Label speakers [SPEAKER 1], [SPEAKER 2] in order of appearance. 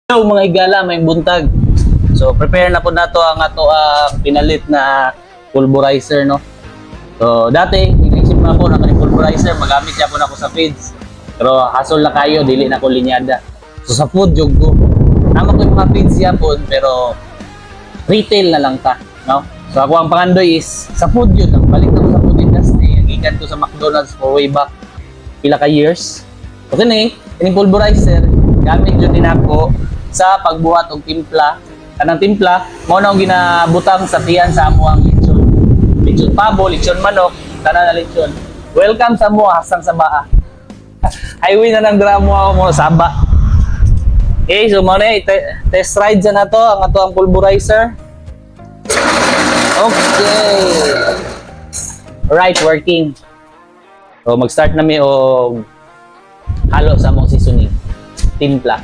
[SPEAKER 1] Hello mga higala, may buntag. So prepare na po nato ang ato ang pinalit na pulverizer, no. So dati inisip na po na kani pulverizer magamit siya po na ko sa feeds. Pero hasol na kayo dili na ko linyada. So sa food jug ko. Tama ko yung mga feeds yapon pero retail na lang ta, no. So ako ang pangandoy is sa food yun, balik ako sa food industry. Gikan ko sa McDonald's for way back pila ka years. Okay ni, ini pulverizer gamit jud din ako sa pagbuhat og timpla. Kanang timpla mao na ang ginabutang sa tiyan sa amo ang lechon. Lechon pabo, lechon manok, tanan na lechon. Welcome sa mo hasang sa baa. Highway na ng dramo ako mo saba. Okay, so mo na test ride sa nato ang ato ang pulverizer. Okay. Right, working. So mag-start na mi og halo sa among seasoning. Timpla.